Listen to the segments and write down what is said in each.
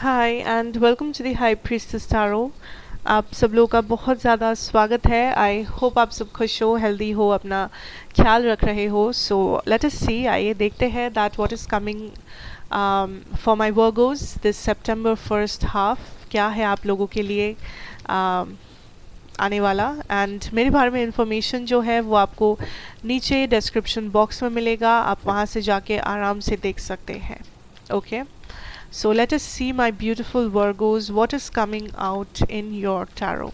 Hi and welcome to the high priestess tarot. आप सब लोगों का बहुत ज़्यादा स्वागत है। आई होप आप सब खुश हो, हेल्दी हो, अपना ख्याल रख रहे हो। सो लेट अस सी, आइए देखते हैं that what is coming for my Virgo's this September first half. क्या है आप लोगों के लिए आने वाला। एंड मेरे बारे में इंफॉर्मेशन जो है वो आपको नीचे डिस्क्रिप्शन बॉक्स में मिलेगा, आप वहाँ से जाके आराम से देख सकते हैं। Okay, so let us see, my beautiful Virgos, what is coming out in your tarot.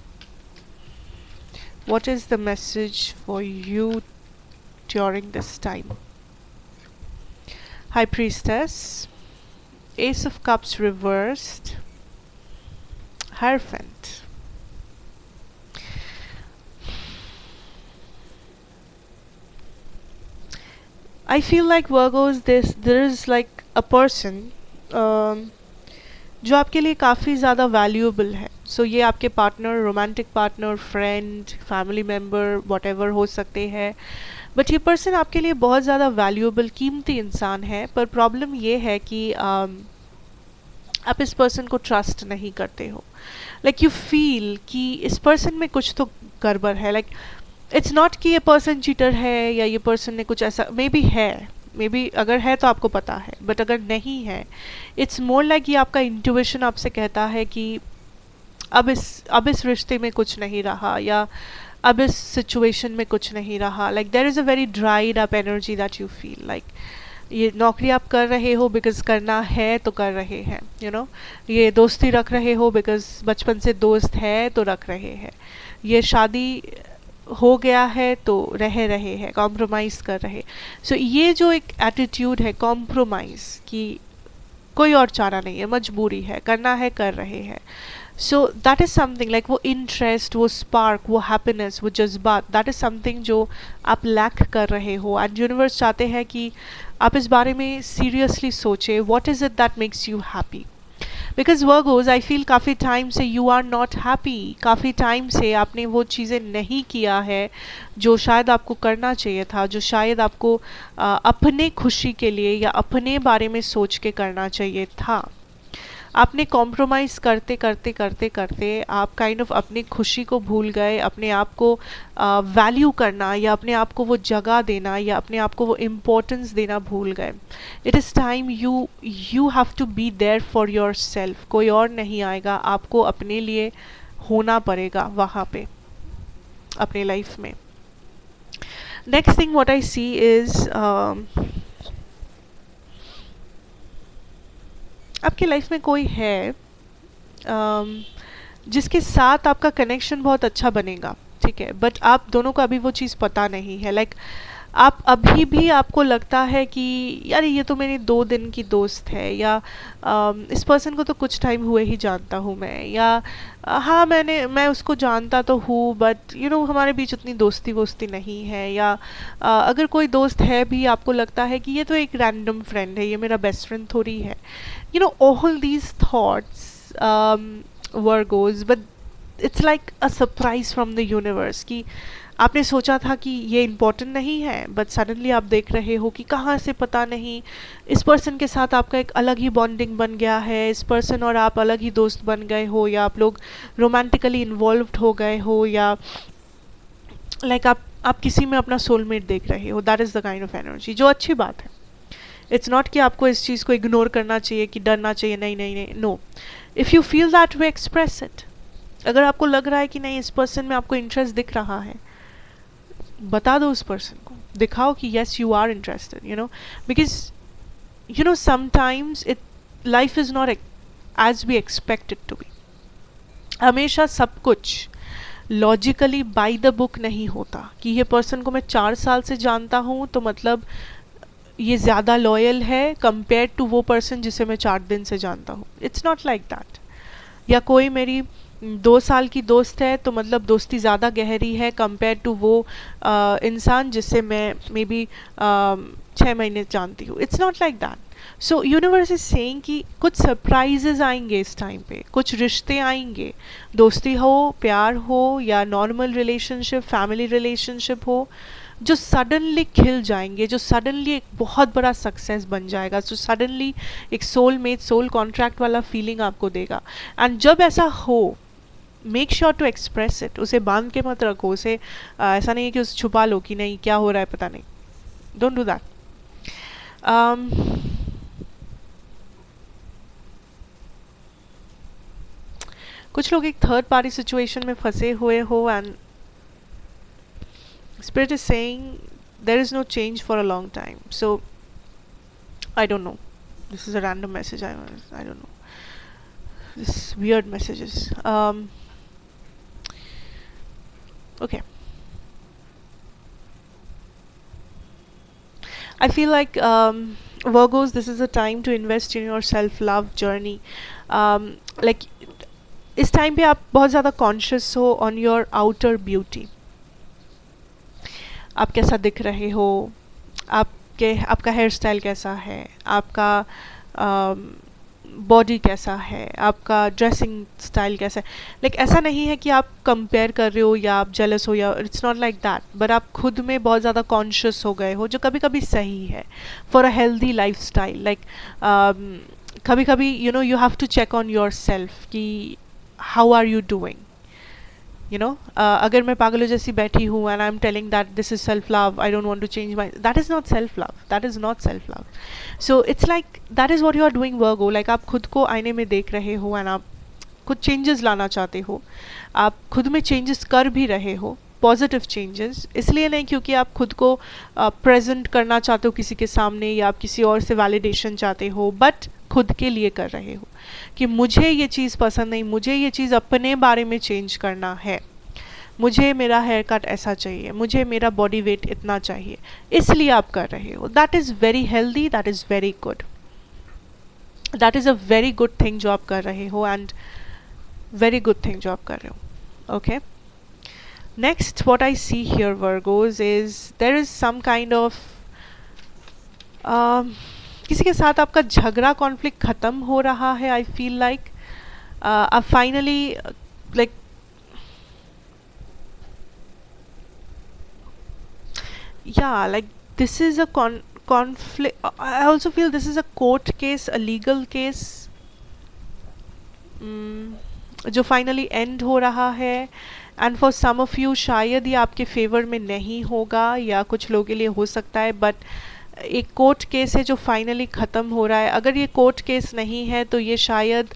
What is the message for you during this time? High Priestess, Ace of Cups reversed, Hierophant. I feel like Virgos, there is like a person जो आपके लिए काफ़ी ज़्यादा valuable है। सो ये आपके partner, romantic partner, friend, family member, whatever हो सकते हैं। बट ये पर्सन आपके लिए बहुत ज़्यादा वैल्यूएबल, कीमती इंसान है। पर प्रॉब्लम ये है कि आप इस पर्सन को ट्रस्ट नहीं करते हो। लाइक यू फील कि इस पर्सन में कुछ तो गड़बड़ है। लाइक इट्स नॉट कि ये पर्सन चीटर है या ये पर्सन ने कुछ ऐसा, मे बी है, मे बी अगर है तो आपको पता है, बट अगर नहीं है इट्स मोर लाइक ये आपका इंट्यूशन आपसे कहता है कि अब इस रिश्ते में कुछ नहीं रहा, या अब इस सिचुएशन में कुछ नहीं रहा। Like there is a very dried up energy that you feel. Like ये नौकरी आप कर रहे हो बिकॉज करना है तो कर रहे हैं, यू नो। ये दोस्ती रख रहे हो बिकॉज बचपन से दोस्त है तो रख रहे हैं। ये शादी हो गया है तो रह रहे हैं, कॉम्प्रोमाइज़ कर रहे। सो ये जो एक एटीट्यूड है कॉम्प्रोमाइज़ की, कोई और चारा नहीं है, मजबूरी है, करना है, कर रहे हैं। So that is something like वो इंटरेस्ट, वो स्पार्क, वो हैप्पीनेस, वो जज्बात, दैट इज़ समथिंग जो आप लैक कर रहे हो। एंड यूनिवर्स चाहते हैं कि आप इस बारे में सीरियसली सोचें, what is it that makes you happy. Because Virgos I feel काफ़ी टाइम से यू आर नॉट हैप्पी। काफ़ी टाइम से आपने वो चीज़ें नहीं किया है जो शायद आपको करना चाहिए था, जो शायद आपको अपने खुशी के लिए या अपने बारे में सोच के करना चाहिए था। आपने कॉम्प्रोमाइज़ करते करते करते करते आप काइंड ऑफ अपनी खुशी को भूल गए, अपने आप को वैल्यू करना या अपने आप को वो जगह देना या अपने आप को वो इम्पोर्टेंस देना भूल गए। It is time you have to be there for yourself. कोई और नहीं आएगा, आपको अपने लिए होना पड़ेगा वहाँ पे अपने लाइफ में। Next thing what I see is आपकी लाइफ में कोई है जिसके साथ आपका कनेक्शन बहुत अच्छा बनेगा, ठीक है, बट आप दोनों को अभी वो चीज़ पता नहीं है। लाइक आप अभी भी आपको लगता है कि यार ये तो मेरी 2 दिन की दोस्त है, या इस पर्सन को तो कुछ टाइम हुए ही जानता हूँ मैं, या हाँ मैं उसको जानता तो हूँ बट यू नो हमारे बीच उतनी दोस्ती वोस्ती नहीं है, या अगर कोई दोस्त है भी आपको लगता है कि ये तो एक रैंडम फ्रेंड है, ये मेरा बेस्ट फ्रेंड थोड़ी है। You know, all these thoughts were goes, but it's like a surprise from the universe कि आपने सोचा था कि ये इम्पोर्टेंट नहीं है, बट सडनली आप देख रहे हो कि कहाँ से पता नहीं इस पर्सन के साथ आपका एक अलग ही बॉन्डिंग बन गया है। इस पर्सन और आप अलग ही दोस्त बन गए हो, या आप लोग रोमांटिकली इन्वॉल्व्ड हो गए हो, या लाइक आप किसी में अपना सोलमेट देख रहे हो। That is the kind of energy, जो अच्छी बात है। इट्स नॉट कि आपको इस चीज़ को इग्नोर करना चाहिए, कि डरना चाहिए, नहीं नहीं नहीं, no. If you feel that way, express it. अगर आपको लग रहा है कि नहीं इस पर्सन में आपको इंटरेस्ट दिख रहा है, बता दो उस पर्सन को, दिखाओ कि yes you are interested, you know. Because you know sometimes life is not as we expect it to be. हमेशा सब कुछ लॉजिकली बाय द बुक नहीं होता कि ये पर्सन को मैं 4 साल से जानता हूँ तो मतलब ये ज़्यादा लॉयल है कंपेयर टू वो पर्सन जिसे मैं 4 दिन से जानता हूँ। It's not like that. या कोई मेरी 2 साल की दोस्त है तो मतलब दोस्ती ज़्यादा गहरी है कंपेयर टू वो इंसान जिससे मैं मे बी 6 महीने जानती हूँ। It's not like that. So universe is saying कि कुछ सरप्राइजेज आएंगे इस टाइम पे, कुछ रिश्ते आएंगे, दोस्ती हो, प्यार हो, या नॉर्मल रिलेशनशिप, फैमिली रिलेशनशिप हो, जो सडनली खिल जाएंगे, जो सडनली एक बहुत बड़ा सक्सेस बन जाएगा, जो सडनली एक सोलमेट सोल कॉन्ट्रैक्ट वाला फीलिंग आपको देगा। एंड जब ऐसा हो, make sure to express it. उसे बांध के मत रखो, उसे ऐसा नहीं है कि उसे छुपा लो कि नहीं क्या हो रहा है पता नहीं। Don't do that. कुछ लोग एक थर्ड पार्टी सिचुएशन में फंसे हुए हो and Spirit is saying there is no change for a long time. So I don't know. This is a random message. I don't know. This weird messages. Okay. I feel like Virgos, this is a time to invest in your self-love journey. Like इस time पे आप बहुत ज़्यादा conscious हो on your outer beauty. आप कैसा दिख रहे हो, आपका हेयर स्टाइल कैसा है, आपका बॉडी कैसा है, आपका ड्रेसिंग स्टाइल कैसा है। लाइक ऐसा नहीं है कि आप कंपेयर कर रहे हो या आप जेलस हो, या it's not like that, but आप खुद में बहुत ज़्यादा कॉन्शियस हो गए हो, जो कभी कभी सही है for a healthy lifestyle. Like कभी कभी you know you have to check on yourself कि how are you doing, you know, अगर मैं पागलों जैसी बैठी हूँ and I'm telling that this is self love, I don't want to change my, that is not self love, that is not self love. So it's like that is what you are doing Virgo. like आप खुद को आईने में देख रहे हो and आप कुछ चेंजेस लाना चाहते हो, आप खुद में चेंजेस कर भी रहे हो, पॉजिटिव चेंजेस, इसलिए नहीं क्योंकि आप खुद को प्रेजेंट करना चाहते हो किसी के सामने या आप किसी और से वैलिडेशन चाहते हो, बट खुद के लिए कर रहे हो कि मुझे ये चीज़ पसंद नहीं, मुझे ये चीज़ अपने बारे में चेंज करना है, मुझे मेरा हेयर कट ऐसा चाहिए, मुझे मेरा बॉडी वेट इतना चाहिए, इसलिए आप कर रहे हो। That is very healthy, that is very good, that is a very good thing जो आप कर रहे हो, एंड वेरी गुड थिंग जो आप कर रहे हो। Okay, next what I see here Virgos is there is some kind of किसी के साथ आपका झगड़ा कॉन्फ्लिक्ट ख़त्म हो रहा है। आई फील लाइक आप finally like yeah, like this is a conflict. I also feel this is a court case, a legal case, जो फाइनली एंड हो रहा है। And for some of you शायद ये आपके फेवर में नहीं होगा या कुछ लोगों के लिए हो सकता है, बट एक कोर्ट केस है जो फाइनली ख़त्म हो रहा है। अगर ये कोर्ट केस नहीं है तो ये शायद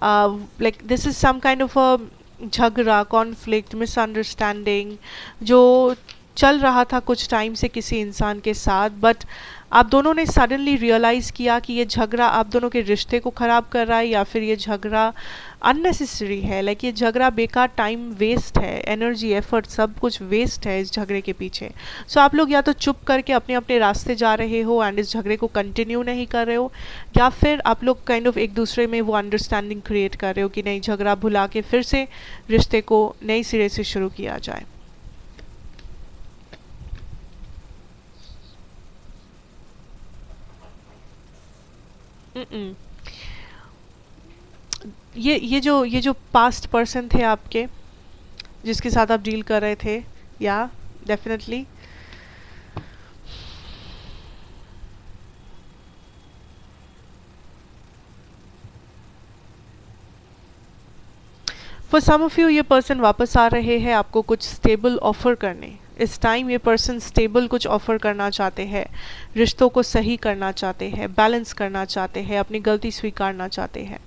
like this is some kind of a झगड़ा, कॉन्फ्लिक्ट, मिसअंडरस्टैंडिंग जो चल रहा था कुछ टाइम से किसी इंसान के साथ, बट आप दोनों ने सडनली रियलाइज़ किया कि ये झगड़ा आप दोनों के रिश्ते को ख़राब कर रहा है, या फिर ये झगड़ा अननेसेसरी है। लाइक ये झगड़ा बेकार, टाइम वेस्ट है, एनर्जी, एफर्ट सब कुछ वेस्ट है इस झगड़े के पीछे। सो आप लोग या तो चुप करके अपने अपने रास्ते जा रहे हो एंड इस झगड़े को कंटिन्यू नहीं कर रहे हो, या फिर आप लोग काइंड ऑफ एक दूसरे में वो अंडरस्टैंडिंग क्रिएट कर रहे हो कि नहीं, झगड़ा भुला के फिर से रिश्ते को नई सिरे से शुरू किया जाए। ये जो पास्ट पर्सन थे आपके जिसके साथ आप डील कर रहे थे, या definitely for some of you ये पर्सन वापस आ रहे हैं आपको कुछ स्टेबल ऑफर करने। इस टाइम ये पर्सन स्टेबल कुछ ऑफर करना चाहते हैं, रिश्तों को सही करना चाहते हैं, बैलेंस करना चाहते हैं, अपनी गलती स्वीकारना चाहते हैं।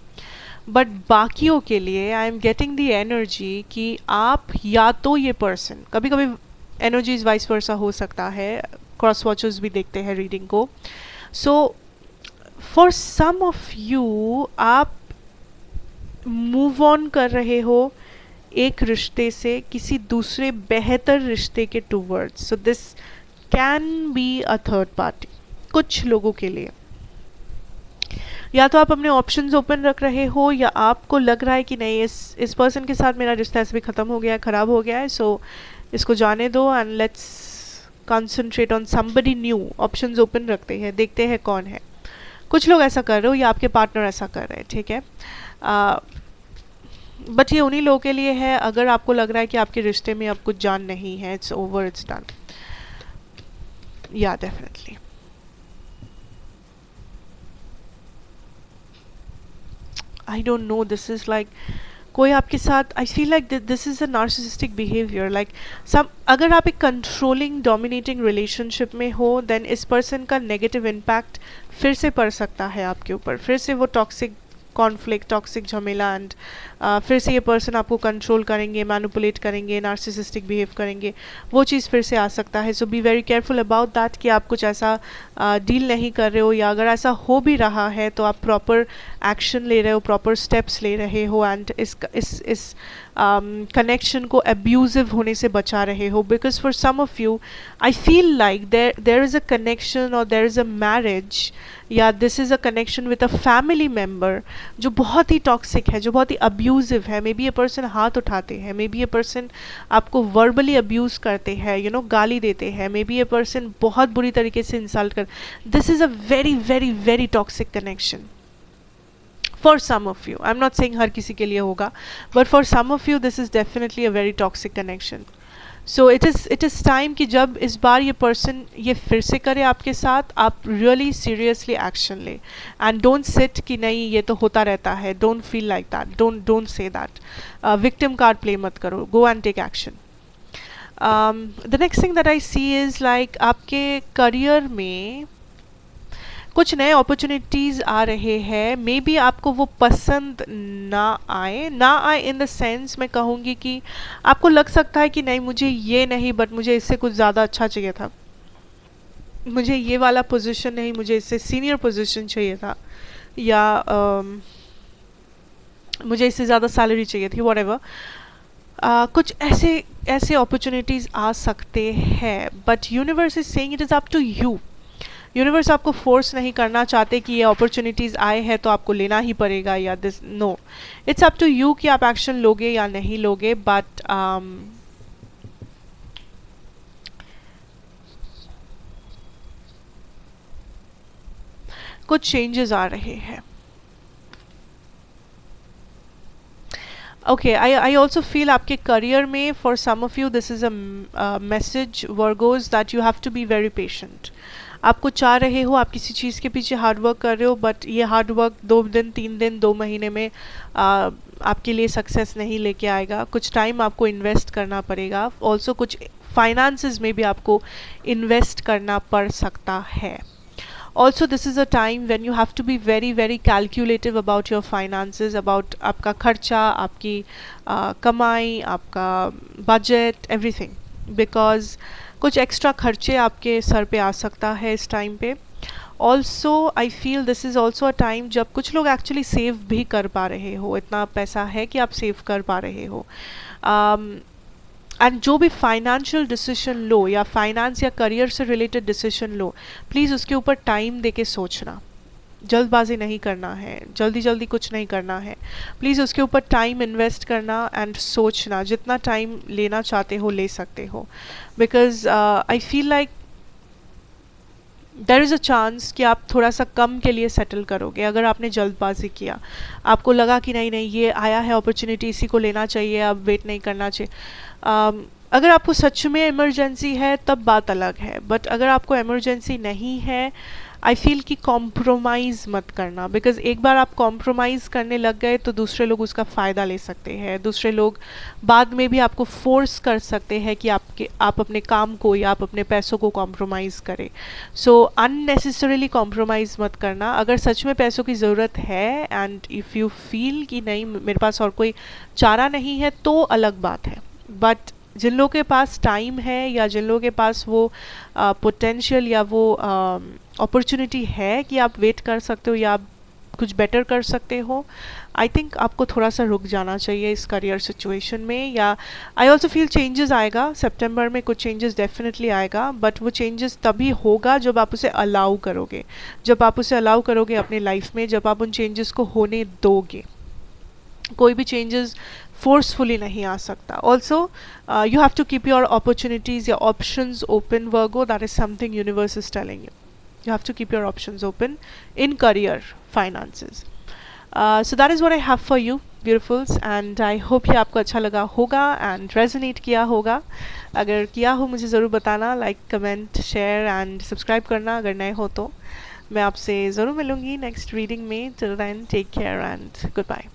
बट बाकियों के लिए I am getting the energy कि आप या तो ये पर्सन, कभी कभी एनर्जीज वाइस वर्सा हो सकता है, क्रॉस वॉचर्स भी देखते हैं रीडिंग को। So for some of you आप मूव ऑन कर रहे हो एक रिश्ते से किसी दूसरे बेहतर रिश्ते के towards. So this can be a third party कुछ लोगों के लिए। या तो आप अपने ऑप्शंस ओपन रख रहे हो, या आपको लग रहा है कि नहीं इस पर्सन के साथ मेरा रिश्ता ऐसे भी ख़त्म हो गया है, ख़राब हो गया है, सो इसको जाने दो and let's concentrate on somebody new. Options open रखते हैं, देखते हैं कौन है। कुछ लोग ऐसा कर रहे हो या आपके पार्टनर ऐसा कर रहे हैं, ठीक है। बट ये उन्हीं लोगों के लिए है अगर आपको लग रहा है कि आपके रिश्ते में अब कुछ जान नहीं है, इट्स ओवर, इट्स डन। या definitely. I don't know, this is like कोई आपके साथ, I feel like this is a narcissistic behaviour, like some, अगर आप एक कंट्रोलिंग डोमिनेटिंग रिलेशनशिप में हो देन इस पर्सन का नेगेटिव इम्पैक्ट फिर से पड़ सकता है आपके ऊपर, फिर से वो टॉक्सिक कॉन्फ्लिक्ट, टॉक्सिक झमेला, एंड फिर से ये पर्सन आपको कंट्रोल करेंगे, मैनिपुलेट करेंगे, नार्सिसिस्टिक बिहेव करेंगे, वो चीज़ फिर से आ सकता है। So be very careful about that कि आप कुछ ऐसा डील नहीं कर रहे हो, या अगर ऐसा हो भी रहा है तो आप प्रॉपर एक्शन ले रहे हो, प्रॉपर स्टेप्स ले रहे हो, एंड इस कनेक्शन को अब्यूजिव होने से बचा रहे हो। Because for some of you I feel like there is a connection और देर इज़ अ मैरिज, या this is a connection with a family member जो बहुत ही टॉक्सिक है, जो बहुत ही अब्यूजिव है। मे बी ये पर्सन हाथ उठाते हैं, मे बी ये पर्सन आपको वर्बली अब्यूज़ करते हैं, यू नो, गाली देते हैं, मे बी ये पर्सन बहुत बुरी तरीके से इंसल्ट कर, this is a very very very toxic connection for some of you. I'm not saying हर किसी के लिए होगा, but for some of you this is definitely a very toxic connection. So it is time कि जब इस बार ये person ये फिर से करे आपके साथ, आप really seriously action ले, and don't sit कि नहीं ये तो होता रहता है, don't feel like that, don't say that, victim card play मत करो, go and take action. The next thing that I see is like आपके career में कुछ नए अपॉर्चुनिटीज़ आ रहे हैं, मे बी आपको वो पसंद ना आए इन द सेंस मैं कहूँगी कि आपको लग सकता है कि नहीं मुझे ये नहीं, बट मुझे इससे कुछ ज़्यादा अच्छा चाहिए था, मुझे ये वाला पोजीशन नहीं, मुझे इससे सीनियर पोजीशन चाहिए था, या मुझे इससे ज़्यादा सैलरी चाहिए थी, व्हाटएवर। कुछ ऐसे अपॉर्चुनिटीज़ आ सकते हैं, but universe is saying it is up to you. Universe आपको फोर्स नहीं करना चाहते कि ये अपॉर्चुनिटीज़ आए हैं तो आपको लेना ही पड़ेगा, या this, no, it's up to you कि आप एक्शन लोगे या नहीं लोगे। बट कुछ चेंजेस आ रहे हैं। ओके, आई ऑल्सो फील आपके करियर में for some of you this is a message Virgos that you have to be very patient. आपको चाह रहे हो, आप किसी चीज़ के पीछे हार्ड वर्क कर रहे हो, बट ये हार्ड वर्क 2 दिन 3 दिन 2 महीने में आपके लिए सक्सेस नहीं लेके आएगा। कुछ टाइम आपको इन्वेस्ट करना पड़ेगा, ऑल्सो कुछ फाइनेंसेस में भी आपको इन्वेस्ट करना पड़ सकता है। Also this is a time when you have to be very very calculative about your finances, about आपका खर्चा, आपकी कमाई, आपका बजट, एवरीथिंग, बिकॉज कुछ एक्स्ट्रा खर्चे आपके सर पे आ सकता है इस टाइम पे। Also I feel this is also a time जब कुछ लोग एक्चुअली सेव भी कर पा रहे हो, इतना पैसा है कि आप सेव कर पा रहे हो। एंड जो भी फाइनेंशियल डिसीजन लो, या फाइनेंस या करियर से रिलेटेड डिसीजन लो, प्लीज़ उसके ऊपर टाइम दे के सोचना, जल्दबाजी नहीं करना है, जल्दी कुछ नहीं करना है, प्लीज़ उसके ऊपर टाइम इन्वेस्ट करना एंड सोचना, जितना टाइम लेना चाहते हो ले सकते हो। Because I feel like there is a chance कि आप थोड़ा सा कम के लिए सेटल करोगे अगर आपने जल्दबाजी किया, आपको लगा कि नहीं ये आया है अपॉर्चुनिटी, इसी को लेना चाहिए, अब वेट नहीं करना चाहिए। अगर आपको सच में इमरजेंसी है तब बात अलग है, बट अगर आपको इमरजेंसी नहीं है, आई फील कि कॉम्प्रोमाइज़ मत करना, बिकॉज एक बार आप कॉम्प्रोमाइज़ करने लग गए तो दूसरे लोग उसका फ़ायदा ले सकते हैं, दूसरे लोग बाद में भी आपको फोर्स कर सकते हैं कि आप अपने काम को या आप अपने पैसों को कॉम्प्रोमाइज़ करें। सो अननेसेसरीली कॉम्प्रोमाइज़ मत करना। अगर सच में पैसों की ज़रूरत है एंड इफ़ यू फील कि नहीं मेरे पास और कोई चारा नहीं है तो अलग बात है, बट जिन लोगों के पास टाइम है या जिन लोगों के पास वो पोटेंशियल या वो अपॉर्चुनिटी है कि आप वेट कर सकते हो या आप कुछ बेटर कर सकते हो, आई थिंक आपको थोड़ा सा रुक जाना चाहिए इस करियर सिचुएशन में। या आई ऑल्सो फील चेंजेस आएगा सितंबर में, कुछ चेंजेस डेफिनेटली आएगा, बट वो चेंजेस तभी होगा जब आप उसे अलाउ करोगे, जब आप उसे अलाउ करोगे अपने लाइफ में, जब आप उन चेंजेस को होने दोगे। कोई भी चेंजेस फोर्सफुली नहीं आ सकता। Also you have to keep your opportunities या options open Virgo, that is something universe is telling you, you have to keep your options open in career finances. So that is what I have for you. Beautifuls, and I hope ये आपको अच्छा लगा होगा and resonate किया होगा। अगर किया हो मुझे ज़रूर बताना, like comment share and subscribe करना अगर नए हो तो। मैं आपसे ज़रूर मिलूँगी नेक्स्ट रीडिंग में। Till then take care and good bye.